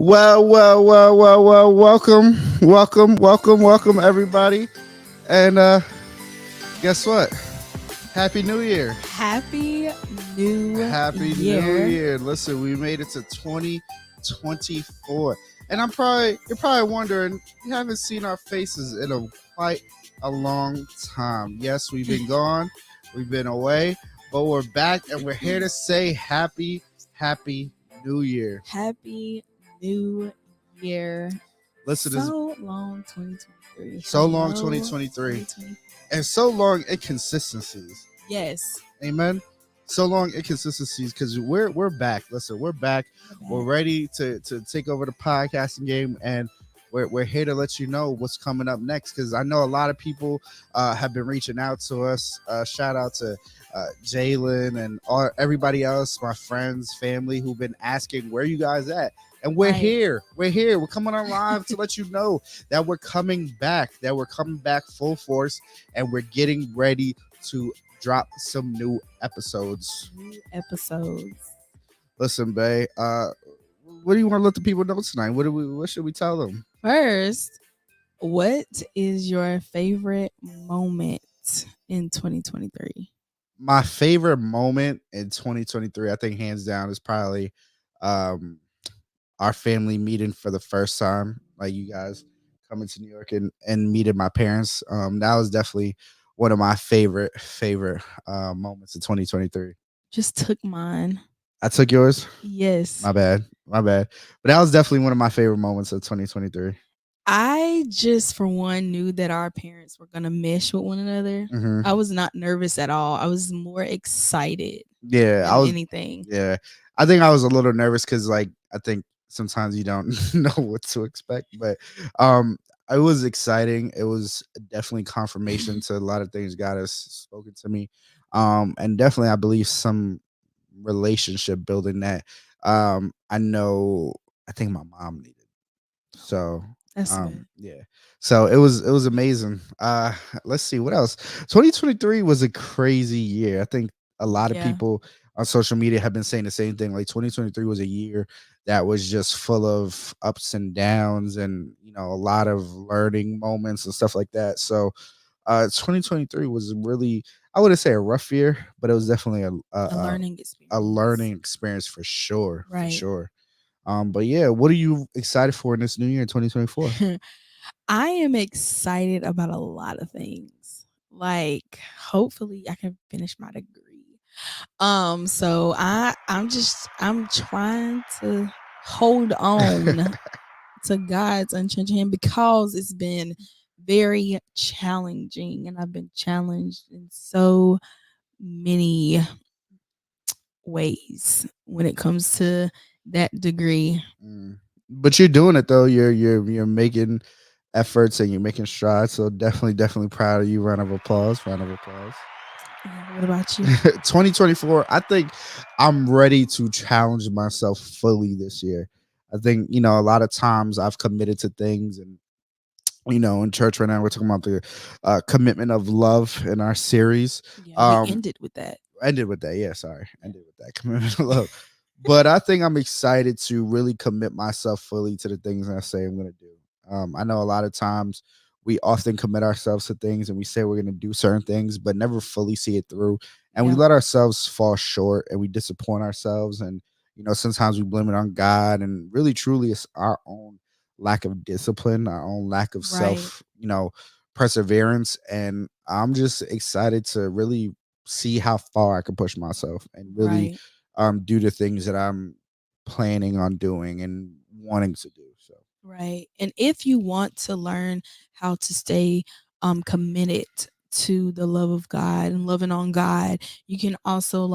Well. Welcome, everybody. And guess what? Happy New Year. Happy New Happy New Year. Year. Listen, we made it to 2024. And you're probably wondering, you haven't seen our faces in quite a long time. Yes, we've been gone, we've been away, but we're back and we're here to say happy New Year. Happy New Year. Listen, so long 2023. So long 2023. And so long inconsistencies. Yes. Amen. So long inconsistencies because we're back. Listen, we're back. We're ready to take over the podcasting game, and we're here to let you know what's coming up next. Because I know a lot of people have been reaching out to us. Shout out to Jalen and everybody else, my friends, family, who've been asking where you guys at. And we're here. We're here. We're coming on live to let you know that we're coming back. That we're coming back full force, and we're getting ready to drop some new episodes. Listen, Bae. What do you want to let the people know tonight? What should we tell them? First, what is your favorite moment in 2023? My favorite moment in 2023, I think hands down, is probably our family meeting for the first time. Like you guys coming to New York and meeting my parents. That was definitely one of my favorite moments of 2023. Just took mine. I took yours? Yes. My bad. But that was definitely one of my favorite moments of 2023. I just, for one, knew that our parents were going to mesh with one another. Mm-hmm. I was not nervous at all. I was more excited than anything. Yeah. I think I was a little nervous because, like, I think sometimes you don't know what to expect. But it was exciting. It was definitely confirmation to a lot of things God has spoken to me. And definitely, I believe some relationship building that I think my mom needed. So that's good. Yeah. So it was amazing. Let's see what else. 2023 was a crazy year. I think a lot of people on social media have been saying the same thing. Like 2023 was a year that was just full of ups and downs and a lot of learning moments and stuff like that. So 2023 was really, I wouldn't say a rough year, but it was definitely a learning experience. A learning experience for sure. Right. For sure. But yeah, what are you excited for in this new year in 2024? I am excited about a lot of things. Like, hopefully I can finish my degree. So I'm trying to hold on to God's unchanging hand because it's been very challenging, and I've been challenged in so many ways when it comes to that degree. But you're doing it though. You're making efforts and you're making strides. So definitely proud of you. Round of applause. What about you? 2024. I think I'm ready to challenge myself fully this year. I think a lot of times I've committed to things, and in church right now we're talking about the commitment of love in our series. Yeah, we ended with that. Ended with that. Yeah, sorry. Ended with that commitment of love. But I think I'm excited to really commit myself fully to the things I say I'm going to do. I know a lot of times we often commit ourselves to things and we say we're going to do certain things, but never fully see it through. And we let ourselves fall short and we disappoint ourselves. And, sometimes we blame it on God. And really, truly, it's our own lack of discipline, our own lack of self, perseverance. And I'm just excited to really see how far I can push myself and really do the things that I'm planning on doing and wanting to do. So right. And if you want to learn how to stay committed to the love of God and loving on God, you can also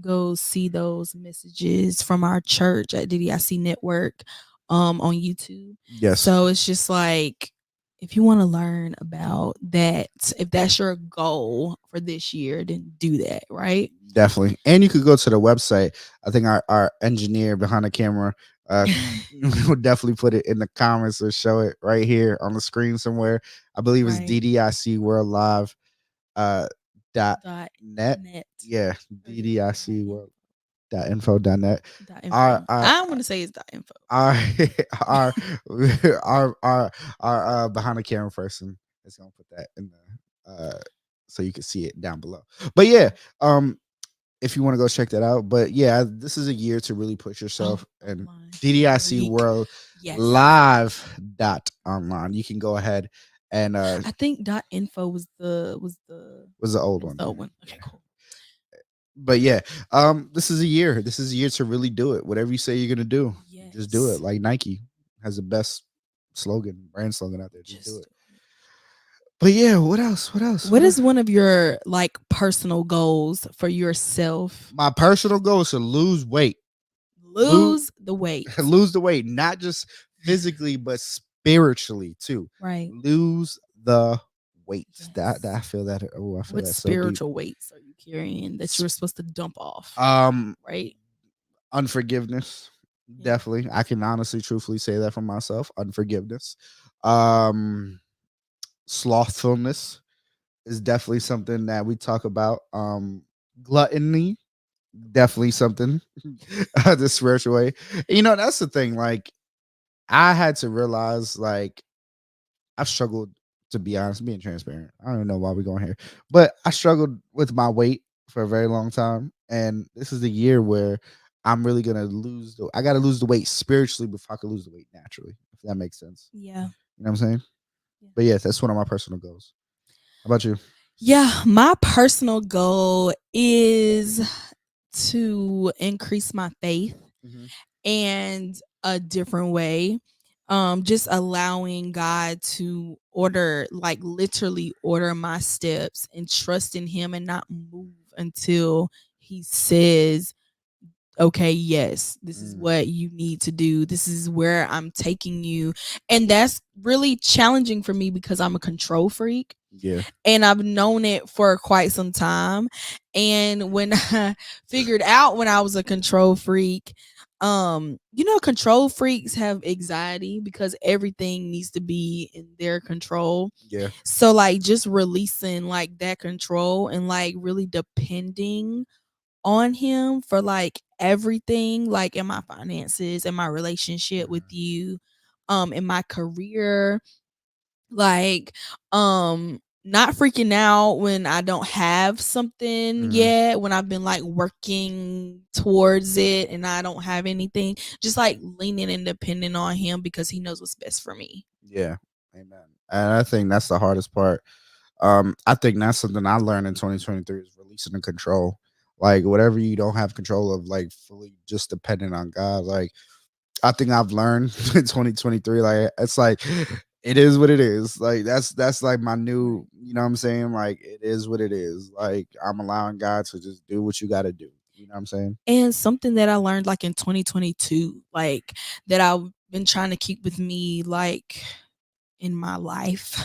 go see those messages from our church at DDIC Network on YouTube. Yes. So it's just if you want to learn about that, if that's your goal for this year, then do that, right? Definitely. And you could go to the website. I think our engineer behind the camera we'll definitely put it in the comments or show it right here on the screen somewhere. I believe it's DDIC World Live dot net. Yeah, DDIC World .info.net. .info. Our I want to say it's .info. our our our behind the camera person is gonna put that in the so you can see it down below. But yeah, if you want to go check that out. But yeah, this is a year to really push yourself and Online. DDIC Like, World yes. Live online. You can go ahead and I think .info was the was the old one. the old one. Okay, cool. But yeah, this is a year. This is a year to really do it. Whatever you say you're gonna do, just do it. Yes. Like Nike has the best brand slogan out there. Just do it. Just But yeah, what else? What else? what is one of your like personal goals for yourself? My personal goal is to lose weight. Lose the weight. Lose the weight, not just physically, but spiritually too. Right. Lose the weight. Yes. That I feel that. Oh, I feel What that spiritual so deep. weights are you carrying that you're supposed to dump off? Right. Unforgiveness. Yeah. Definitely. I can honestly, truthfully say that for myself. Unforgiveness. Slothfulness is definitely something that we talk about. Gluttony, definitely something. The spiritual way. That's the thing. Like, I had to realize, like, I've struggled, to be honest, being transparent. I don't even know why we're going here, but I struggled with my weight for a very long time. And this is the year where I'm really gonna I gotta lose the weight spiritually before I can lose the weight naturally, if that makes sense. Yeah. You know what I'm saying? Yeah. But yes, that's one of my personal goals. How about you? Yeah, my personal goal is to increase my faith and a different way. Just allowing God to literally order my steps and trust in him and not move until he says, okay, yes, this is what you need to do. This is where I'm taking you. And that's really challenging for me because I'm a control freak. Yeah. And I've known it for quite some time. And when I figured out when I was a control freak, control freaks have anxiety because everything needs to be in their control. Yeah. So like just releasing like that control and like really depending on him for like everything, like in my finances, in my relationship with you, in my career, like not freaking out when I don't have something yet, when I've been like working towards it and I don't have anything, just like leaning and depending on him because he knows what's best for me. Yeah. Amen. And I think that's the hardest part. I think that's something I learned in 2023 is releasing the control. Like whatever you don't have control of, like fully just dependent on God. Like I think I've learned in 2023, like it's like it is what it is. Like that's like my new, you know what I'm saying? Like it is what it is. Like I'm allowing God to just do what you gotta do. You know what I'm saying? And something that I learned like in 2022, like that I've been trying to keep with me like in my life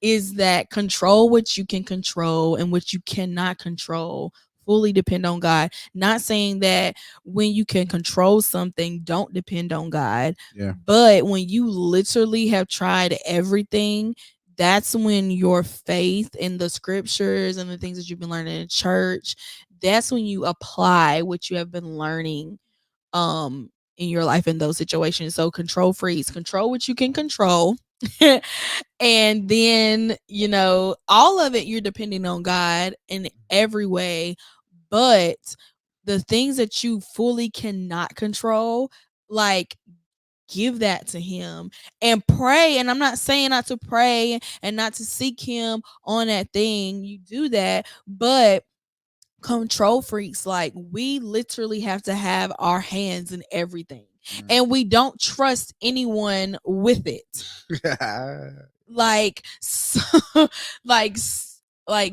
is that control what you can control and what you cannot control. Fully depend on God. Not saying that when you can control something, don't depend on God. Yeah. But when you literally have tried everything, that's when your faith in the scriptures and the things that you've been learning in church, that's when you apply what you have been learning in your life in those situations. So control freeze, control what you can control. And then, all of it, you're depending on God in every way. But the things that you fully cannot control, like give that to him and pray. And I'm not saying not to pray and not to seek him on that thing. You do that, but control freaks, like we literally have to have our hands in everything and we don't trust anyone with it. Like so, like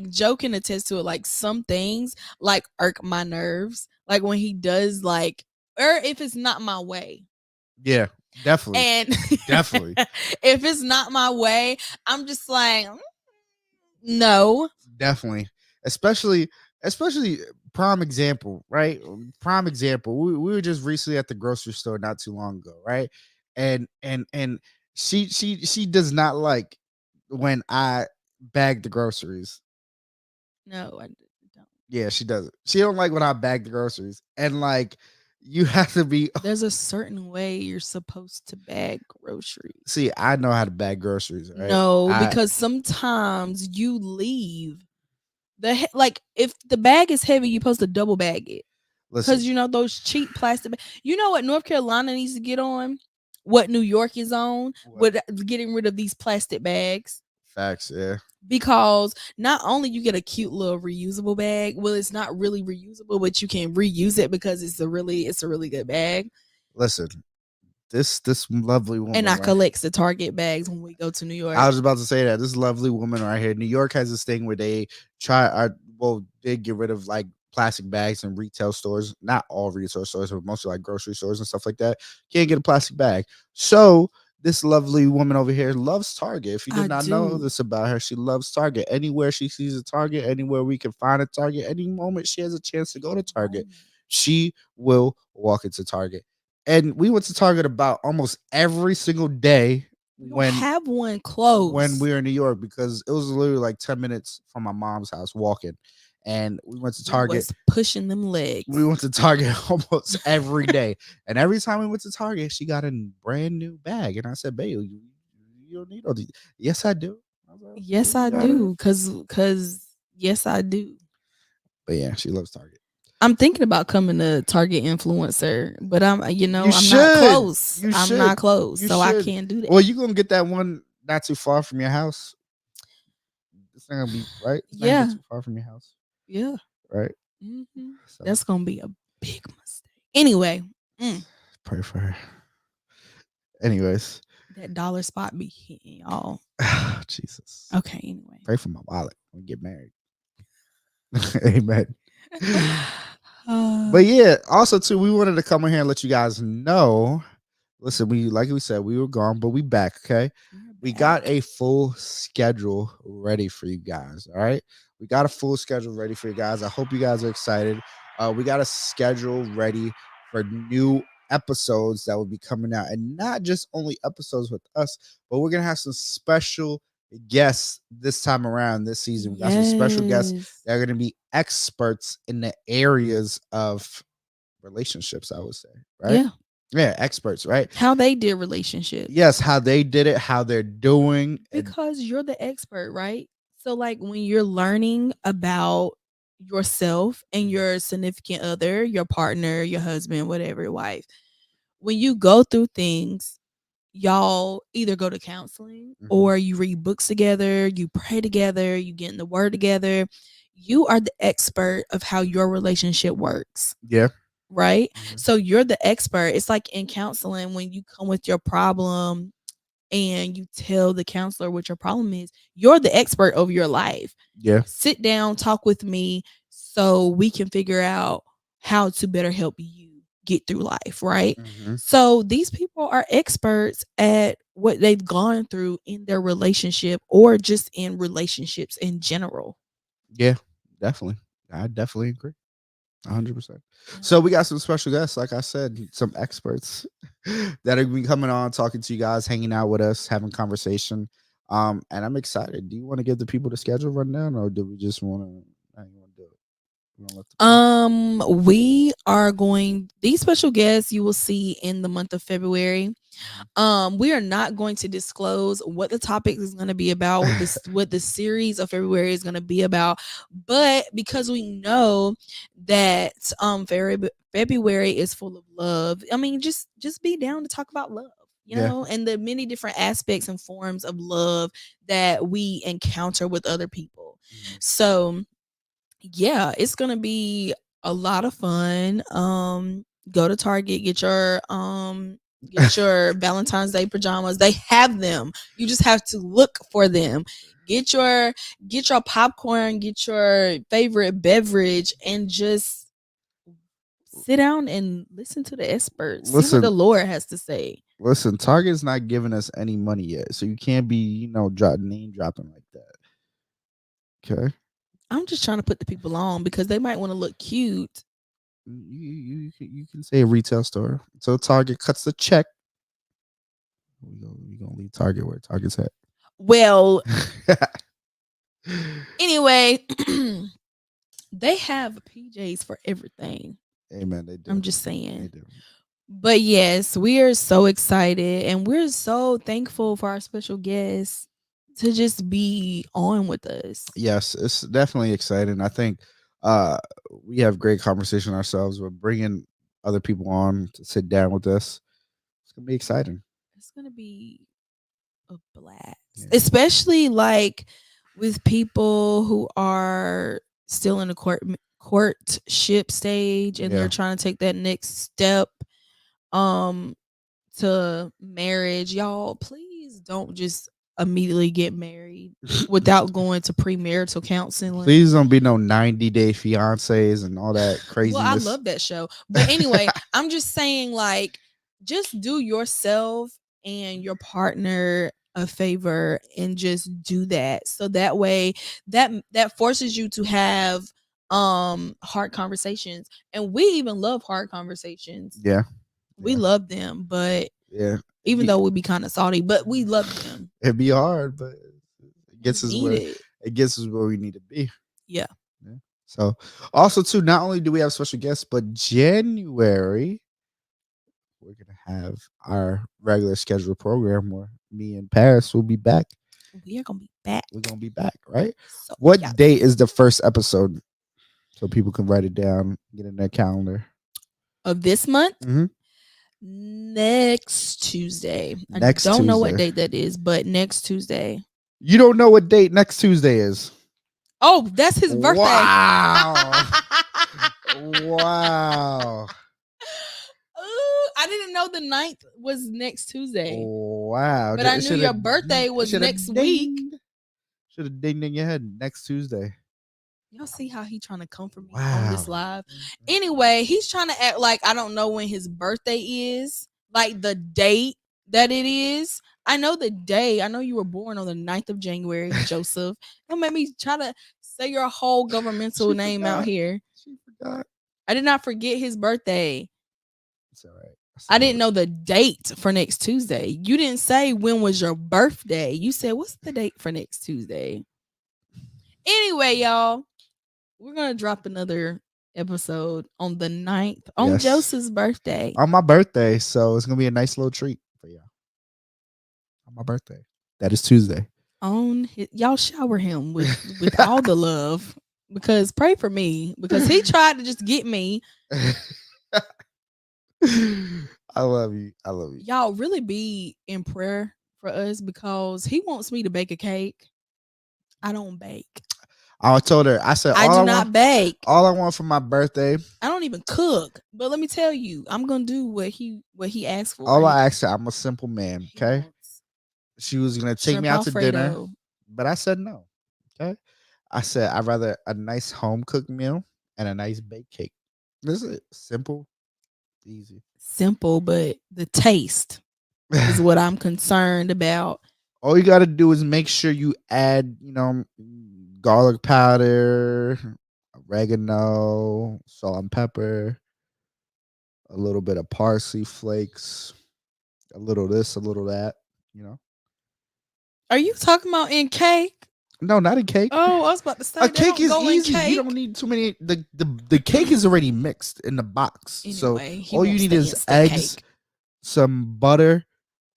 Joe can attest to it, like some things like irk my nerves, like when he does like, or if it's not my way. Yeah, definitely. And definitely. If it's not my way, I'm just like, no. Definitely. Especially prime example, right? Prime example. We were just recently at the grocery store not too long ago, right? And she does not like when I bag the groceries. No, I don't. Yeah, she doesn't. She don't like when I bag the groceries, and like you have to be. There's a certain way you're supposed to bag groceries. See, I know how to bag groceries, right? No, I because sometimes you leave like if the bag is heavy, you're supposed to double bag it. listen. Because you know those cheap plastic. You know what North Carolina needs to get on? What New York is on What? with getting rid of these plastic bags. Facts, yeah. Because not only you get a cute little reusable bag, well, it's not really reusable, but you can reuse it because it's a really good bag. Listen, this lovely woman. And I right- collect the Target bags when we go to New York. I was about to say that this lovely woman right here. New York has this thing where they they get rid of like plastic bags in retail stores. Not all retail stores, but mostly like grocery stores and stuff like that. Can't get a plastic bag. So this lovely woman over here loves Target. If you did I not know do. this about her, she loves Target. Anywhere she sees a Target, anywhere we can find a Target, any moment she has a chance to go to Target, she will walk into Target. And we went to Target about almost every single day We don't when have one close. when we were in New York because it was literally like 10 minutes from my mom's house walking. And we went to Target. was pushing them legs. We went to Target almost every day. And every time we went to Target, she got a brand new bag. And I said, babe, you don't need all these. Yes, I do. I was like, Yes, I "Yeah." do. Cause yes, I do. But yeah, she loves Target. I'm thinking about coming to Target influencer, but I'm You not should. close. You I'm should. not close, You so I should. can't do that. Well, you gonna get that one not too far from your house. It's not gonna be right. It's not gonna Yeah. be too far from your house, Yeah. right? So That's gonna be a big mistake. Anyway, pray for her. Anyways, that dollar spot be hitting y'all. Jesus. Okay. Anyway. Pray for my wallet when we get married. Amen. But yeah, also too, we wanted to come in here and let you guys know. Listen, we said we were gone, but we back. Okay, we got a full schedule ready for you guys. All right, we got a full schedule ready for you guys. I hope you guys are excited. We got a schedule ready for new episodes that will be coming out, and not just only episodes with us, but we're gonna have some special guests this time around this season. We got some special guests that are gonna be experts in the areas of relationships, I would say, right? Yeah, experts, right? How they did relationships. Yes, how they did it, how they're doing. Because you're the expert, right? So like when you're learning about yourself and your significant other, your partner, your husband, whatever, wife, when you go through things, y'all either go to counseling or you read books together, you pray together, you get in the word together. You are the expert of how your relationship works. Yeah. Right? So you're the expert. It's like in counseling when you come with your problem and you tell the counselor what your problem is, you're the expert of your life. Yeah. Sit down, talk with me so we can figure out how to better help you get through life, right? So these people are experts at what they've gone through in their relationship or just in relationships in general. Yeah, definitely. I definitely agree. 100%. So we got some special guests, like I said, some experts that are be coming on, talking to you guys, hanging out with us, having conversation. And I'm excited. Do you want to give the people the schedule rundown, or do we just want to? How you want to do it? We are going these special guests you will see in the month of February. We are not going to disclose what the topic is going to be about, what the series of February is going to be about, but because we know that February is full of love. I mean, just be down to talk about love, you know, and the many different aspects and forms of love that we encounter with other people. So yeah, it's gonna be a lot of fun. Go to Target, get your Valentine's Day pajamas. They have them. You just have to look for them. Get your popcorn, get your favorite beverage, and just sit down and listen to the experts. See what the Lord has to say. Listen, Target's not giving us any money yet, so you can't be, name dropping like that. Okay. I'm just trying to put the people on because they might want to look cute. You can say a retail store. So Target cuts the check. We're gonna leave Target where Target's at. Well, anyway, They have PJs for everything. Amen. They do. I'm just They saying. do. But yes, we are so excited and we're so thankful for our special guests to just be on with us. Yes, it's definitely exciting. I think uh we have great conversation ourselves. We're bringing other people on to sit down with us. It's gonna be exciting. It's going to be a blast, Yeah. especially like with people who are still in the courtship stage and Yeah. they're trying to take that next step um to marriage. Y'all, please don't just immediately get married without going to premarital counseling. Please don't be no 90-day fiancés and all that craziness. Well, I love that show. But anyway, I'm just saying, like, just do yourself and your partner a favor and just do that. So that way that forces you to have hard conversations. And we even love hard conversations. Yeah. We Yeah. love them, but Yeah. even though we be kind of salty, but we love them. It'd be hard, but it gets us We where need it gets us where we need to be. Yeah. Yeah. So also too, not only do we have special guests, but January we're gonna have our regular scheduled program where me and Paris will be back. We are gonna be back. We're gonna be back, right? So, What yeah. date is the first episode? So people can write it down, get in their calendar. Of this month? Mhm. Next Tuesday. Next I don't know what Tuesday. date that is, but next Tuesday. You don't know what date next Tuesday is? Oh, that's his birthday. Wow. Wow. Ooh, I didn't know the 9th was next Tuesday. Wow. But I knew your birthday was next week. Should have dinged in your head next Tuesday. Y'all see how he trying to come for me on Wow. this live? Anyway, he's trying to act like I don't know when his birthday is, like the date that it is. I know the day. I know you were born on the 9th of January, Joseph. Don't make me try to say your whole governmental name out here. She forgot. I did not forget his birthday. It's all right. I didn't know the date for next Tuesday. You didn't say when was your birthday. You said, what's the date for next Tuesday? Anyway, y'all, we're going to drop another episode on the 9th on Yes. Joseph's birthday. On my birthday, so it's going to be a nice little treat for y'all. On my birthday. That is Tuesday. Y'all shower him with all the love, because pray for me, because he tried to just get me. I love you. I love you. Y'all really be in prayer for us, because he wants me to bake a cake. I don't bake. I told her, I said, I do not bake. All I want for my birthday. I don't even cook. But let me tell you, I'm gonna do what he asked for. All I asked her, I'm a simple man. Okay. She was gonna take me out to dinner, but I said no. Okay. I said I'd rather a nice home cooked meal and a nice baked cake. This is simple, easy. Simple, but the taste is what I'm concerned about. All you gotta do is make sure you add, garlic powder, oregano, salt and pepper, a little bit of parsley flakes, a little this, a little that, Are you talking about in cake? No, not in cake. Oh, I was about to say a cake is easy. You don't need too many. The cake is already mixed in the box. Anyway, so all you need is eggs, some butter,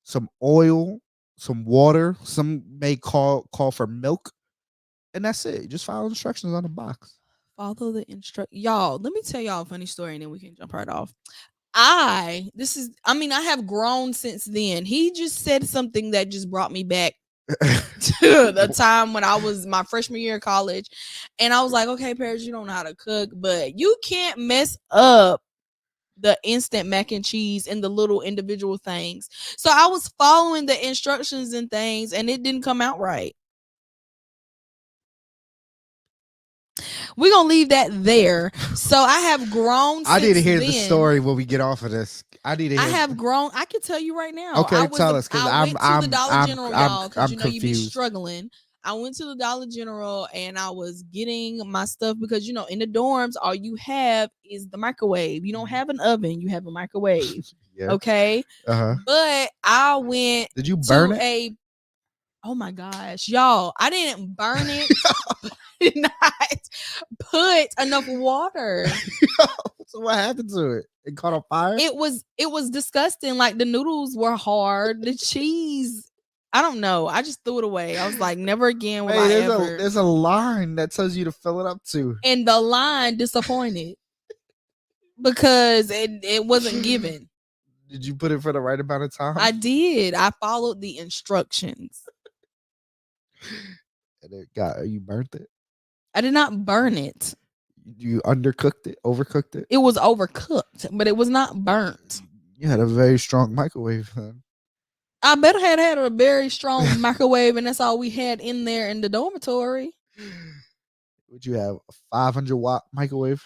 some oil, some water. Some may call for milk, and that's it. Just follow instructions on the box. Follow the y'all. Let me tell y'all a funny story, and then we can jump right off. I have grown since then. He just said something that just brought me back to the time when I was my freshman year of college, and I was like, okay, Paris, you don't know how to cook, but you can't mess up the instant mac and cheese and the little individual things. So I was following the instructions and things, and it didn't come out right. We're gonna leave that there. So I have grown. I need to hear the story when we get off of this. I have grown. I can tell you right now. Okay, tell us, because I went to the Dollar General, y'all, because you confused. You be struggling. I went to the Dollar General and I was getting my stuff, because in the dorms all you have is the microwave. You don't have an oven. You have a microwave. Yeah. Okay. But I went. Did you burn it? Oh my gosh, y'all! I didn't burn it. Not, put enough water. So what happened to it? It caught on fire. It was disgusting. Like the noodles were hard. The cheese, I don't know. I just threw it away. I was like, never again will Hey, I ever. there's a line that tells you to fill it up to. And the line disappointed because it wasn't given. Did you put it for the right amount of time? I did. I followed the instructions. And you burnt it. I did not burn it. You undercooked it, overcooked it. It was overcooked, but it was not burnt. You had a very strong microwave then. I better had a very strong microwave, and that's all we had in there in the dormitory. Would you have a 500-watt microwave?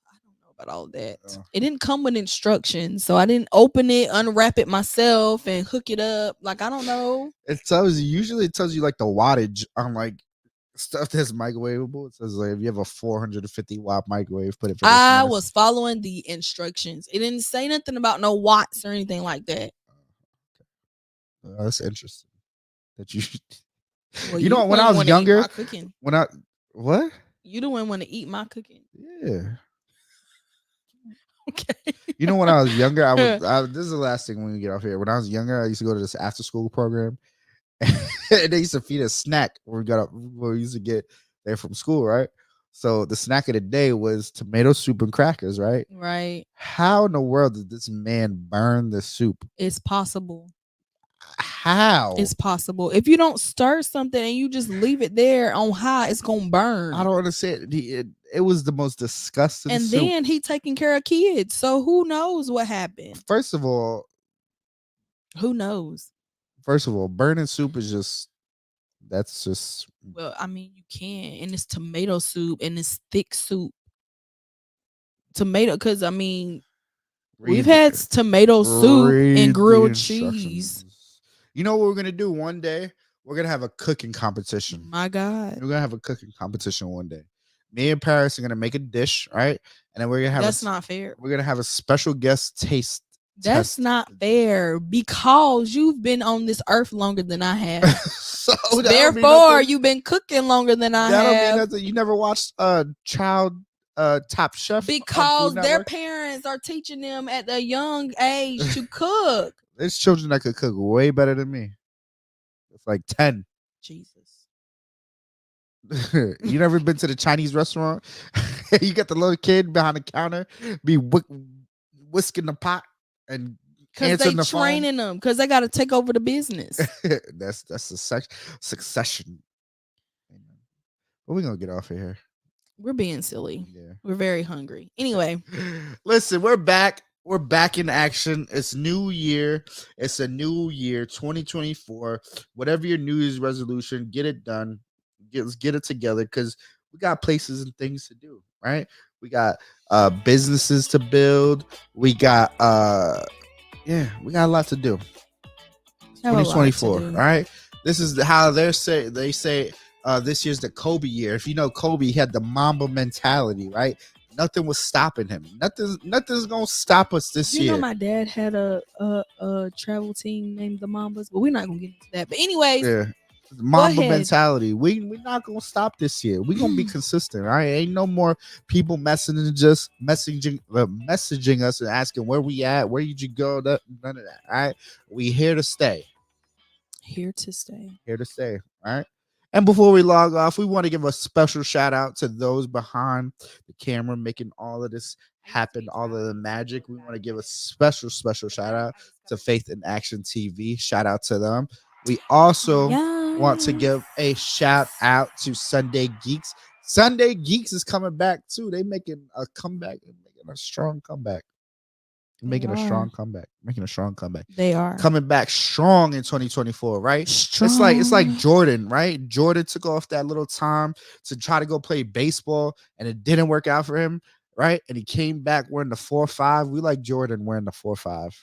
I don't know about all that. Oh. It didn't come with instructions, so I didn't open it, unwrap it myself, and hook it up. Like, I don't know. It tells you, usually it tells you like the wattage on like stuff that's microwavable. It says like if you have a 450-watt microwave, put it for this I much. was following the instructions. It didn't say nothing about no watts or anything like that. That's interesting. That you Well, you know when I was younger, when I what? You the one want to eat my cooking. Yeah. Okay. You know when I was younger, this is the last thing when we get off here. When I was younger, I used to go to this after school program. And they used to feed us snack when we used to get there from school, right? So the snack of the day was tomato soup and crackers, right? Right. How in the world did this man burn the soup? It's possible. How? It's possible. If you don't stir something and you just leave it there on high, it's gonna burn. I don't understand. It was the most disgusting and soup. then he taking care of kids, so who knows what happened? First of all, who knows? Burning soup is that's just. Well, I mean, you can, and it's tomato soup, and it's thick soup. Tomato, because I mean, we've had tomato soup and grilled cheese. You know what we're gonna do one day? We're gonna have a cooking competition. My God, we're gonna have a cooking competition one day. Me and Paris are gonna make a dish, right? And then we're gonna have. That's not fair. We're gonna have a special guest taste. That's not fair because you've been on this earth longer than I have. So therefore, you've been cooking longer than I have. Don't mean nothing. You never watched Child Top Chef? Because their parents are teaching them at a young age to cook. There's children that could cook way better than me. It's like 10. Jesus. You never been to the Chinese restaurant? You got the little kid behind the counter be whisking the pot and because they training them because they got to take over the business. That's a succession. But we're gonna get off of here. We're being silly. Yeah, we're very hungry. Anyway, listen, we're back. We're back in action. It's new year. It's a new year, 2024. Whatever your New Year's resolution, get it done. Let's get it together because we got places and things to do, right? We got businesses to build. We got we got a lot to do. 2024, all right? This is how they say this year's the Kobe year. If you know Kobe, he had the Mamba mentality, right? Nothing was stopping him. Nothing's gonna stop us this year. You know, my dad had a travel team named the Mambas, but we're not gonna get into that. But anyways, yeah. Mamba mentality. We're not gonna stop this year. We're gonna be consistent. All right, ain't no more people messaging us and asking where we at, where did you go? None of that. All right, we here to stay. Here to stay. Here to stay. All right. And before we log off, we want to give a special shout out to those behind the camera making all of this happen, all of the magic. We want to give a special shout out to Faith in Action TV. Shout out to them. We also want to give a shout out to Sunday Geeks. Sunday Geeks is coming back too. They making a comeback, making a strong comeback. Making a strong comeback. They are coming back strong in 2024, right? Strong. It's like Jordan, right? Jordan took off that little time to try to go play baseball, and it didn't work out for him, right? And he came back wearing the 4-5. We like Jordan wearing the 4-5.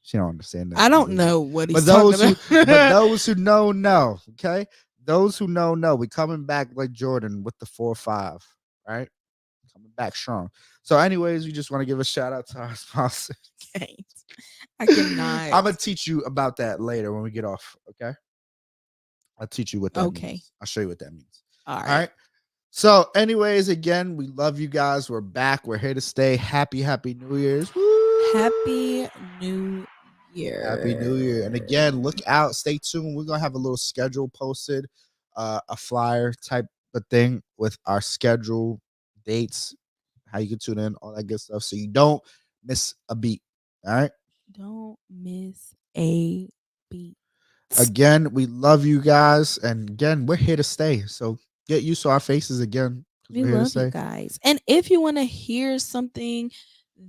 She don't understand that. I don't know what he's talking about. But those who know, okay? Those who know. We coming back like Jordan with the 4-5, right? Coming back strong. So anyways, we just want to give a shout out to our sponsors. I cannot. I'm going to teach you about that later when we get off, okay? I'll teach you what that means. I'll show you what that means. All All right. right. So, anyways, again, we love you guys. We're back. We're here to stay. Happy New Year's. Woo! Happy New Year. Happy New Year. And again, look out, stay tuned. We're gonna have a little schedule posted, a flyer type of thing with our schedule, dates, how you can tune in, all that good stuff. So you don't miss a beat. All right. Don't miss a beat. Again, we love you guys. And again, we're here to stay. So get used to our faces again. 'Cause We we're here to love you stay. guys. And if you want to hear something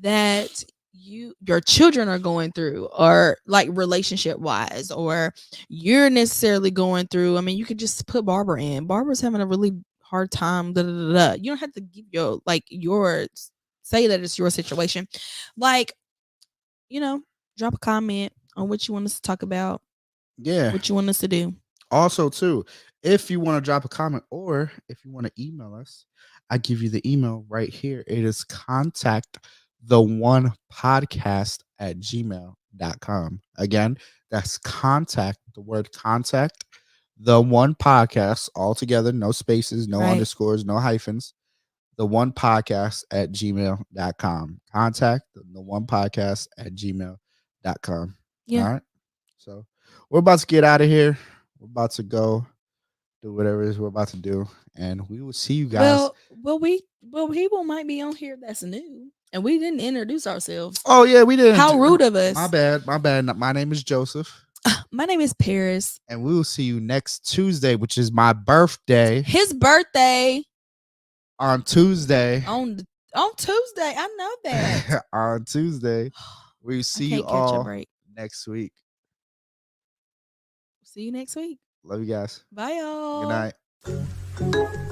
that your children are going through, or like relationship wise, or you're necessarily going through, I mean, you could just put Barbara in. Barbara's having a really hard time. Da, da, da, da. You don't have to give your say that it's your situation. Like, drop a comment on what you want us to talk about, Yeah. what you want us to do. Also, too, if you want to drop a comment or if you want to email us, I give you the email right here. It is contact the one podcast at gmail.com. Again, that's contact, the word contact, the one podcast, all together, no spaces, no Right. underscores, no hyphens. The one podcast at gmail.com. Contact the one podcast at gmail.com. Yeah. All right. So we're about to get out of here. We're about to go do whatever it is we're about to do, and we will see you guys. People might be on here that's new, and we didn't introduce ourselves. Oh yeah, we didn't. How rude of us! My bad. My bad. My name is Joseph, My name is Paris. and we will see you next Tuesday, which is my birthday. His birthday On Tuesday. on Tuesday. I know that. On Tuesday, we see you can't catch a all break. next week. See you next week. Love you guys. Bye, y'all. Good night.